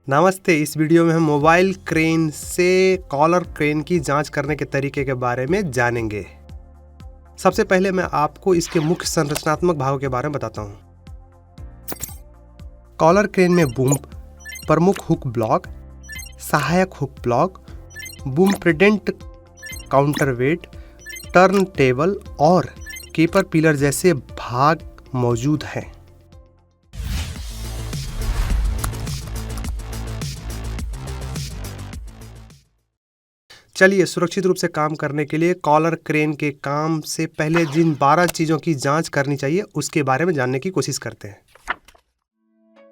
नमस्ते। इस वीडियो में हम मोबाइल क्रेन से कॉलर क्रेन की जांच करने के तरीके के बारे में जानेंगे। सबसे पहले मैं आपको इसके मुख्य संरचनात्मक भागों के बारे में बताता हूँ। कॉलर क्रेन में बूम, प्रमुख हुक ब्लॉक, सहायक hook block, boom pendant, counterweight, turntable और केपर पिलर जैसे भाग मौजूद हैं। चलिए, सुरक्षित रूप से काम करने के लिए कॉलर क्रेन के काम से पहले जिन 12 चीज़ों की जांच करनी चाहिए उसके बारे में जानने की कोशिश करते हैं।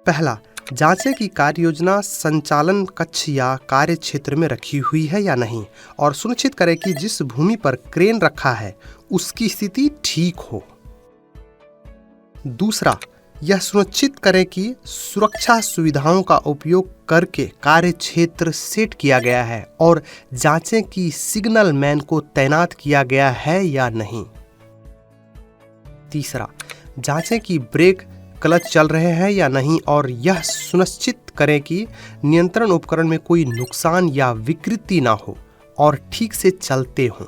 पहला, जांचें कि कार्य योजना संचालन कक्ष या कार्य क्षेत्र में रखी हुई है या नहीं और सुनिश्चित करें कि जिस भूमि पर क्रेन रखा है उसकी स्थिति ठीक हो। दूसरा, यह सुनिश्चित करें कि सुरक्षा सुविधाओं का उपयोग करके कार्य क्षेत्र सेट किया गया है और जांचें कि सिग्नल मैन को तैनात किया गया है या नहीं। तीसरा, जांचें कि ब्रेक क्लच चल रहे हैं या नहीं और यह सुनिश्चित करें कि नियंत्रण उपकरण में कोई नुकसान या विकृति ना हो और ठीक से चलते हों।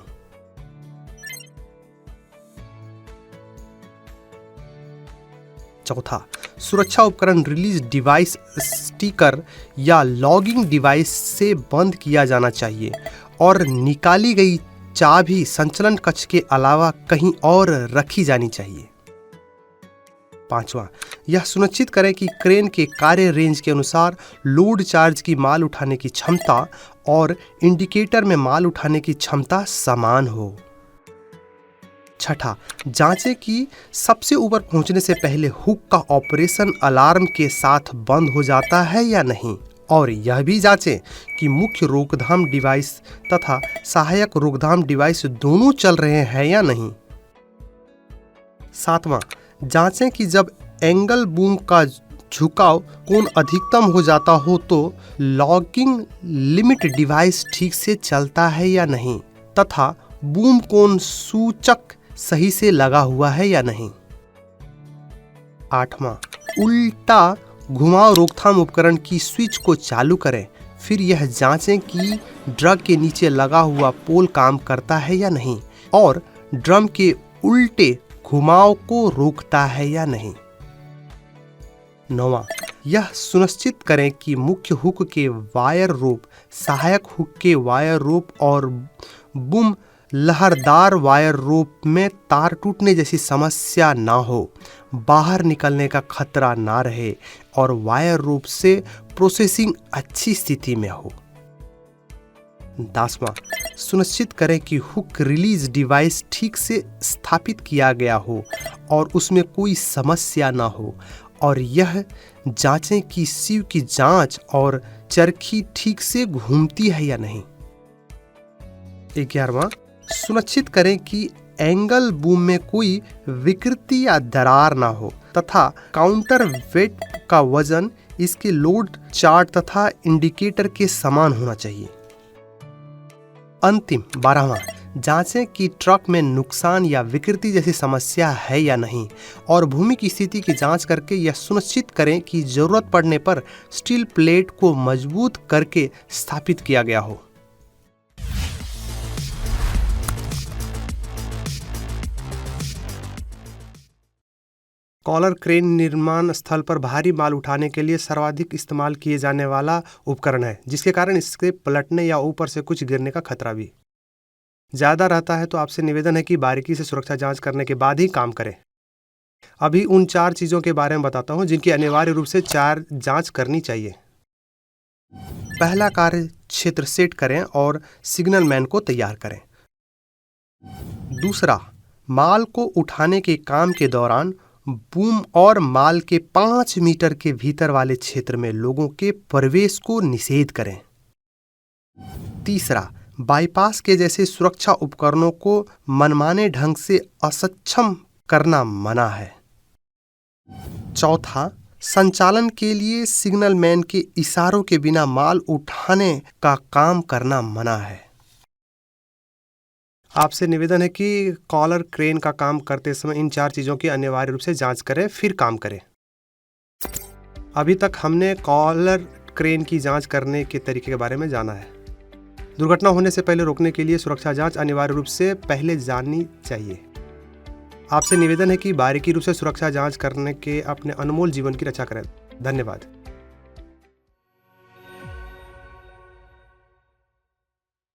चौथा, सुरक्षा उपकरण रिलीज डिवाइस स्टिकर या लॉगिंग डिवाइस से बंद किया जाना चाहिए और निकाली गई चाबी संचालन कक्ष के अलावा कहीं और रखी जानी चाहिए। पांचवा, यह सुनिश्चित करें कि क्रेन के कार्य रेंज के अनुसार लोड चार्ज की माल उठाने की क्षमता और इंडिकेटर में माल उठाने की क्षमता समान हो। छठा, जांचें कि सबसे ऊपर पहुंचने से पहले हुक का ऑपरेशन अलार्म के साथ बंद हो जाता है या नहीं और यह भी जांचें कि मुख्य रोकथाम डिवाइस तथा सहायक रोकथाम डिवाइस दोनों चल रहे हैं या नहीं। सातवां, जांचें कि जब एंगल बूम का झुकाव कोण अधिकतम हो जाता हो तो लॉगिंग लिमिट डिवाइस ठीक से चलता है या नहीं तथा बूम कोण सूचक सही से लगा हुआ है या नहीं। आठवां, उल्टा घुमाव रोकथाम उपकरण की स्विच को चालू करें, फिर यह जांचें कि ड्रम के नीचे लगा हुआ पोल काम करता है या नहीं और ड्रम के उल्टे घुमाव को रोकता है या नहीं। नौवां, यह सुनिश्चित करें कि मुख्य हुक के वायर रोप, सहायक हुक के वायर रोप और बूम लहरदार वायर रोप में तार टूटने जैसी समस्या ना हो, बाहर निकलने का खतरा ना रहे और वायर रोप से प्रोसेसिंग अच्छी स्थिति में हो। 10वां, सुनिश्चित करें कि हुक रिलीज डिवाइस ठीक से स्थापित किया गया हो और उसमें कोई समस्या ना हो और यह जांचें कि सीव की जांच और चरखी ठीक से घूमती है या नहीं। 11वां, सुनिश्चित करें कि एंगल बूम में कोई विकृति या दरार ना हो तथा काउंटर वेट का वजन इसके लोड चार्ट तथा इंडिकेटर के समान होना चाहिए। अंतिम 12वां, जांचें कि ट्रक में नुकसान या विकृति जैसी समस्या है या नहीं और भूमि की स्थिति की जांच करके यह सुनिश्चित करें कि जरूरत पड़ने पर स्टील प्लेट को मजबूत करके स्थापित किया गया हो। कॉलर क्रेन निर्माण स्थल पर भारी माल उठाने के लिए सर्वाधिक इस्तेमाल किए जाने वाला उपकरण है, जिसके कारण इसके पलटने या ऊपर से कुछ गिरने का खतरा भी ज़्यादा रहता है। तो आपसे निवेदन है कि बारीकी से सुरक्षा जांच करने के बाद ही काम करें। अभी उन 4 चीज़ों के बारे में बताता हूं जिनकी अनिवार्य रूप से 4 जांच करनी चाहिए। पहला, कार्य क्षेत्र सेट करें और सिग्नल मैन को तैयार करें। दूसरा, माल को उठाने के काम के दौरान बूम और माल के 5 मीटर के भीतर वाले क्षेत्र में लोगों के प्रवेश को निषेध करें। तीसरा, बाईपास के जैसे सुरक्षा उपकरणों को मनमाने ढंग से असक्षम करना मना है। चौथा, संचालन के लिए सिग्नल मैन के इशारों के बिना माल उठाने का काम करना मना है। आपसे निवेदन है कि कॉलर क्रेन का काम करते समय इन 4 चीज़ों की अनिवार्य रूप से जांच करें, फिर काम करें। अभी तक हमने कॉलर क्रेन की जांच करने के तरीके के बारे में जाना है। दुर्घटना होने से पहले रोकने के लिए सुरक्षा जांच अनिवार्य रूप से पहले जाननी चाहिए। आपसे निवेदन है कि बारीकी रूप से सुरक्षा जांच करने के अपने अनमोल जीवन की रक्षा करें। धन्यवाद।